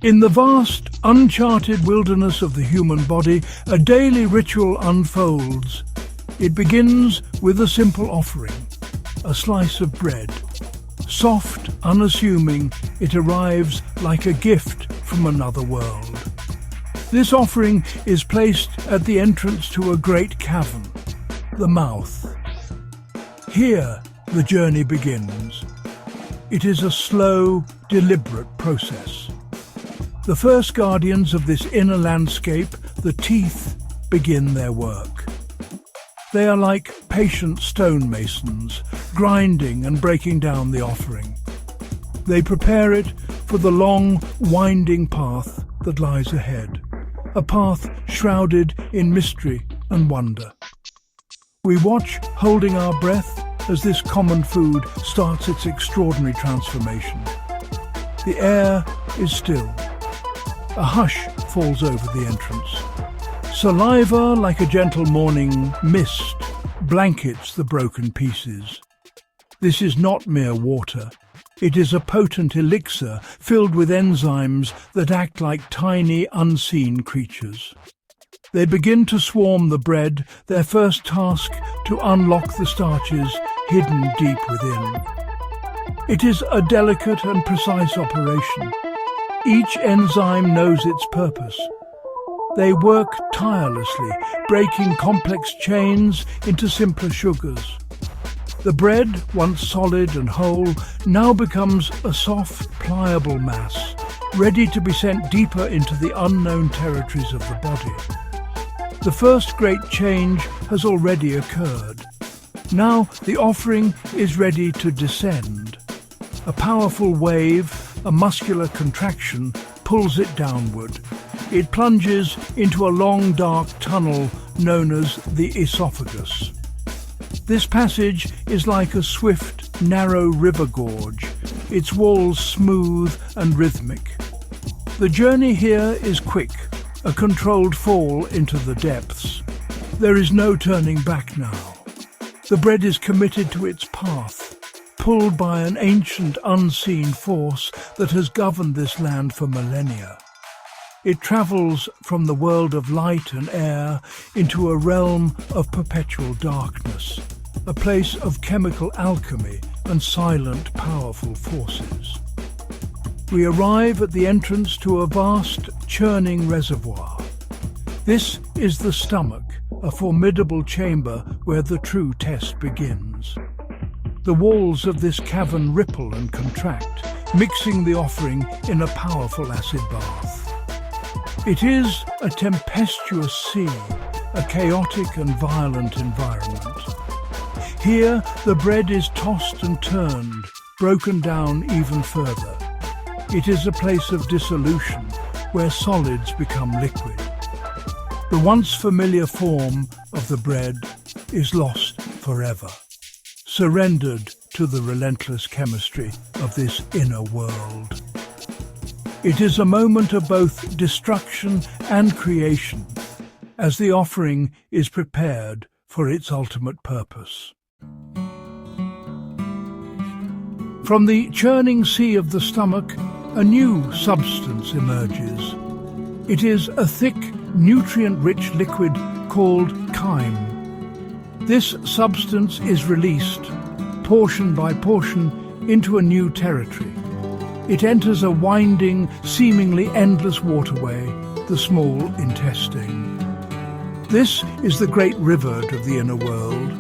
In the vast, uncharted wilderness of the human body, a daily ritual unfolds. It begins with a simple offering, a slice of bread. Soft, unassuming, it arrives like a gift from another world. This offering is placed at the entrance to a great cavern, the mouth. Here, the journey begins. It is a slow, deliberate process. The first guardians of this inner landscape, the teeth, begin their work. They are like patient stonemasons, grinding and breaking down the offering. They prepare it for the long, winding path that lies ahead, a path shrouded in mystery and wonder. We watch, holding our breath, as this common food starts its extraordinary transformation. The air is still. A hush falls over the entrance. Saliva, like a gentle morning mist, blankets the broken pieces. This is not mere water. It is a potent elixir filled with enzymes that act like tiny, unseen creatures. They begin to swarm the bread, their first task to unlock the starches hidden deep within. It is a delicate and precise operation. Each enzyme knows its purpose. They work tirelessly, breaking complex chains into simpler sugars. The bread, once solid and whole, now becomes a soft, pliable mass, ready to be sent deeper into the unknown territories of the body. The first great change has already occurred. Now the offering is ready to descend. A powerful wave, a muscular contraction, pulls it downward. It plunges into a long, dark tunnel known as the esophagus. This passage is like a swift, narrow river gorge, its walls smooth and rhythmic. The journey here is quick, a controlled fall into the depths. There is no turning back now. The bread is committed to its path, pulled by an ancient, unseen force that has governed this land for millennia. It travels from the world of light and air into a realm of perpetual darkness, a place of chemical alchemy and silent, powerful forces. We arrive at the entrance to a vast, churning reservoir. This is the stomach, a formidable chamber where the true test begins. The walls of this cavern ripple and contract, mixing the offering in a powerful acid bath. It is a tempestuous sea, a chaotic and violent environment. Here, the bread is tossed and turned, broken down even further. It is a place of dissolution, where solids become liquid. The once familiar form of the bread is lost forever, surrendered to the relentless chemistry of this inner world. It is a moment of both destruction and creation, as the offering is prepared for its ultimate purpose. From the churning sea of the stomach, a new substance emerges. It is a thick, nutrient-rich liquid called chyme. This substance is released, portion by portion, into a new territory. It enters a winding, seemingly endless waterway, the small intestine. This is the great river of the inner world,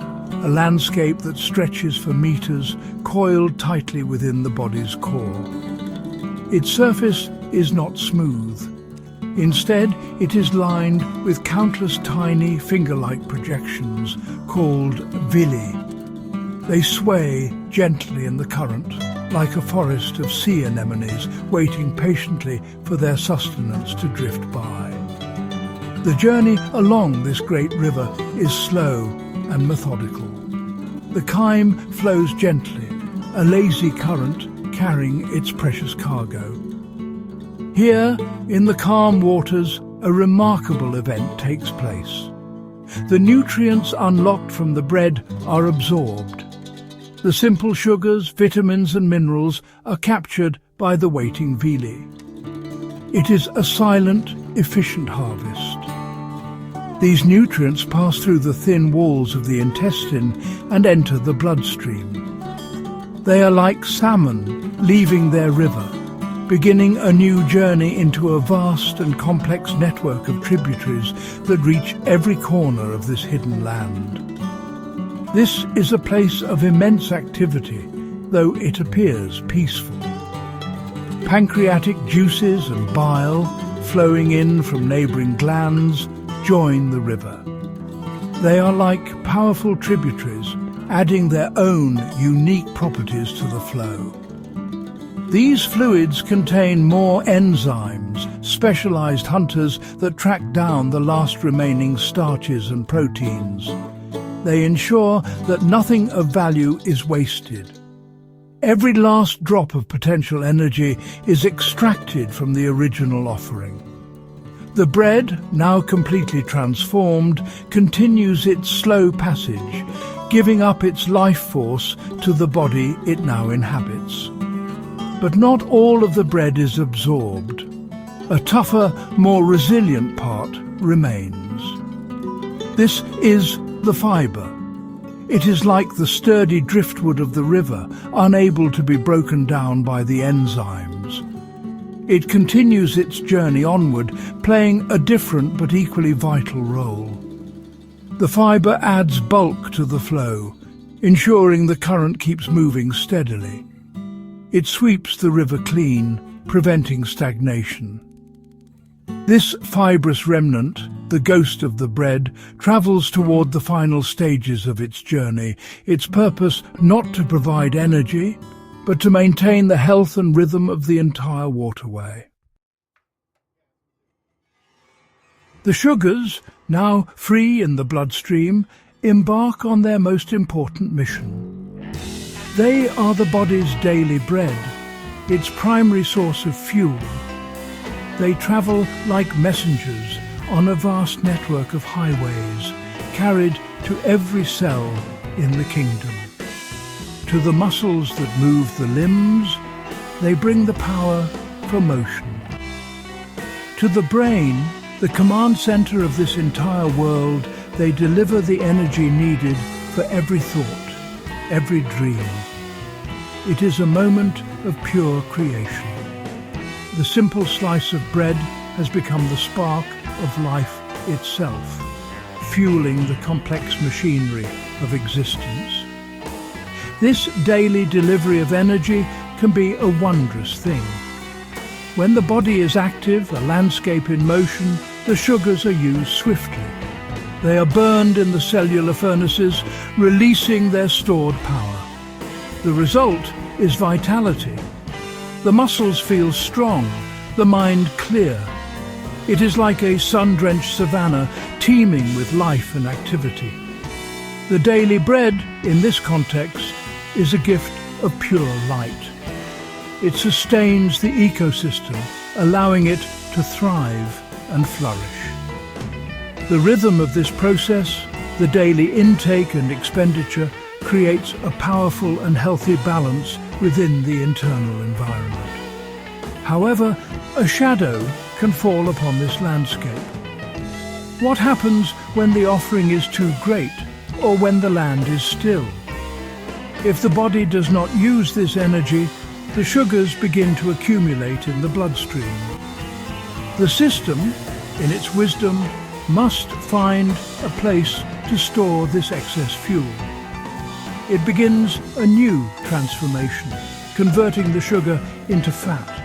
a landscape that stretches for meters, coiled tightly within the body's core. Its surface is not smooth. Instead, it is lined with countless tiny, finger-like projections called villi. They sway gently in the current, like a forest of sea anemones waiting patiently for their sustenance to drift by. The journey along this great river is slow and methodical. The chyme flows gently, a lazy current carrying its precious cargo. Here, in the calm waters, a remarkable event takes place. The nutrients unlocked from the bread are absorbed. The simple sugars, vitamins and minerals are captured by the waiting villi. It is a silent, efficient harvest. These nutrients pass through the thin walls of the intestine and enter the bloodstream. They are like salmon leaving their river, beginning a new journey into a vast and complex network of tributaries that reach every corner of this hidden land. This is a place of immense activity, though it appears peaceful. Pancreatic juices and bile, flowing in from neighbouring glands, join the river. They are like powerful tributaries, adding their own unique properties to the flow. These fluids contain more enzymes, specialized hunters that track down the last remaining starches and proteins. They ensure that nothing of value is wasted. Every last drop of potential energy is extracted from the original offering. The bread, now completely transformed, continues its slow passage, giving up its life force to the body it now inhabits. But not all of the bread is absorbed. A tougher, more resilient part remains. This is the fibre. It is like the sturdy driftwood of the river, unable to be broken down by the enzymes. It continues its journey onward, playing a different but equally vital role. The fibre adds bulk to the flow, ensuring the current keeps moving steadily. It sweeps the river clean, preventing stagnation. This fibrous remnant, the ghost of the bread, travels toward the final stages of its journey, its purpose not to provide energy, but to maintain the health and rhythm of the entire waterway. The sugars, now free in the bloodstream, embark on their most important mission. They are the body's daily bread, its primary source of fuel. They travel like messengers on a vast network of highways, carried to every cell in the kingdom. To the muscles that move the limbs, they bring the power for motion. To the brain, the command center of this entire world, they deliver the energy needed for every thought, every dream. It is a moment of pure creation. The simple slice of bread has become the spark of life itself, fueling the complex machinery of existence. This daily delivery of energy can be a wondrous thing. When the body is active, a landscape in motion, the sugars are used swiftly. They are burned in the cellular furnaces, releasing their stored power. The result is vitality. The muscles feel strong, the mind clear. It is like a sun-drenched savanna teeming with life and activity. The daily bread, in this context, is a gift of pure light. It sustains the ecosystem, allowing it to thrive and flourish. The rhythm of this process, the daily intake and expenditure, creates a powerful and healthy balance within the internal environment. However, a shadow can fall upon this landscape. What happens when the offering is too great, or when the land is still? If the body does not use this energy, the sugars begin to accumulate in the bloodstream. The system, in its wisdom, must find a place to store this excess fuel. It begins a new transformation, converting the sugar into fat.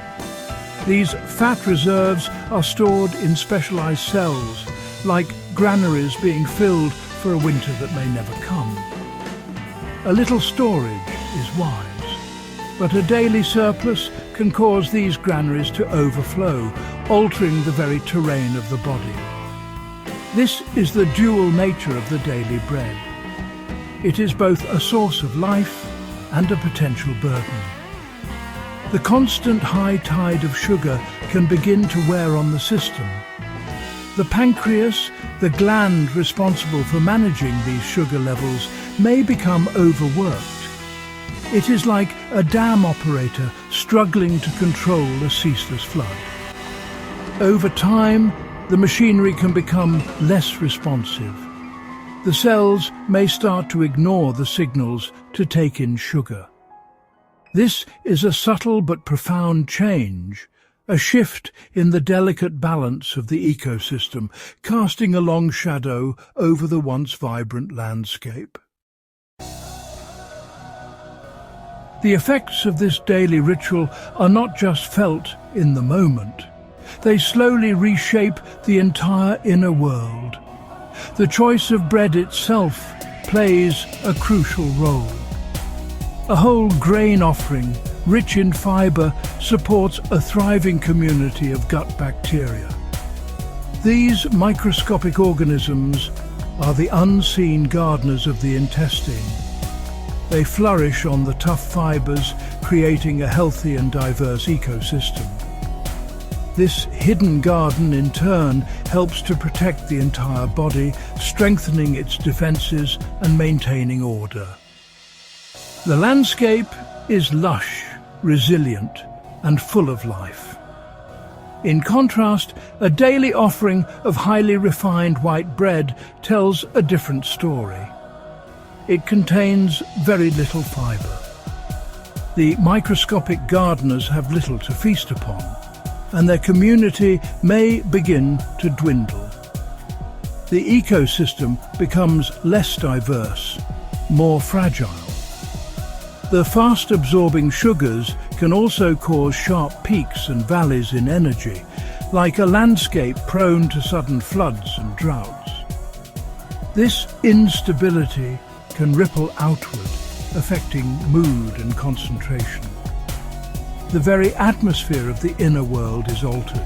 These fat reserves are stored in specialized cells, like granaries being filled for a winter that may never come. A little storage is wise, but a daily surplus can cause these granaries to overflow, altering the very terrain of the body. This is the dual nature of the daily bread. It is both a source of life and a potential burden. The constant high tide of sugar can begin to wear on the system. The pancreas, the gland responsible for managing these sugar levels, may become overworked. It is like a dam operator struggling to control a ceaseless flood. Over time, the machinery can become less responsive. The cells may start to ignore the signals to take in sugar. This is a subtle but profound change, a shift in the delicate balance of the ecosystem, casting a long shadow over the once vibrant landscape. The effects of this daily ritual are not just felt in the moment. They slowly reshape the entire inner world. The choice of bread itself plays a crucial role. A whole grain offering, rich in fibre, supports a thriving community of gut bacteria. These microscopic organisms are the unseen gardeners of the intestine. They flourish on the tough fibres, creating a healthy and diverse ecosystem. This hidden garden, in turn, helps to protect the entire body, strengthening its defences and maintaining order. The landscape is lush, resilient, and full of life. In contrast, a daily offering of highly refined white bread tells a different story. It contains very little fibre. The microscopic gardeners have little to feast upon, and their community may begin to dwindle. The ecosystem becomes less diverse, more fragile. The fast-absorbing sugars can also cause sharp peaks and valleys in energy, like a landscape prone to sudden floods and droughts. This instability can ripple outward, affecting mood and concentration. The very atmosphere of the inner world is altered,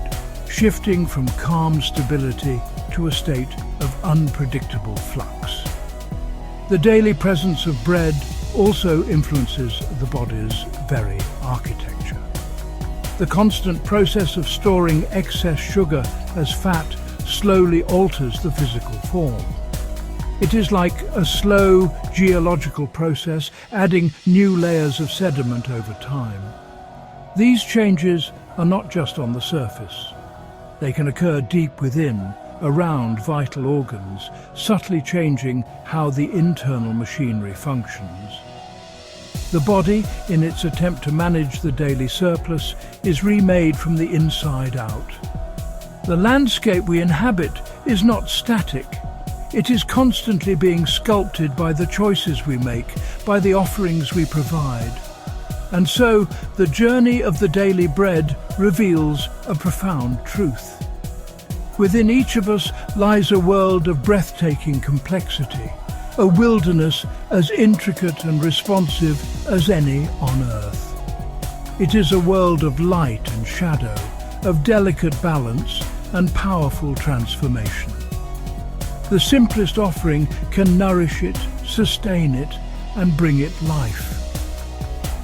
shifting from calm stability to a state of unpredictable flux. The daily presence of bread also influences the body's very architecture. The constant process of storing excess sugar as fat slowly alters the physical form. It is like a slow geological process, adding new layers of sediment over time. These changes are not just on the surface. They can occur deep within, around vital organs, subtly changing how the internal machinery functions. The body, in its attempt to manage the daily surplus, is remade from the inside out. The landscape we inhabit is not static. It is constantly being sculpted by the choices we make, by the offerings we provide. And so, the journey of the daily bread reveals a profound truth. Within each of us lies a world of breathtaking complexity, a wilderness as intricate and responsive as any on Earth. It is a world of light and shadow, of delicate balance and powerful transformation. The simplest offering can nourish it, sustain it, and bring it life.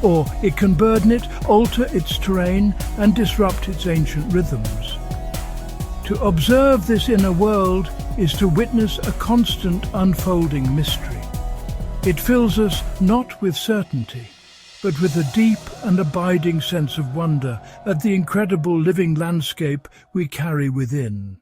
Or it can burden it, alter its terrain, and disrupt its ancient rhythms. To observe this inner world is to witness a constant unfolding mystery. It fills us not with certainty, but with a deep and abiding sense of wonder at the incredible living landscape we carry within.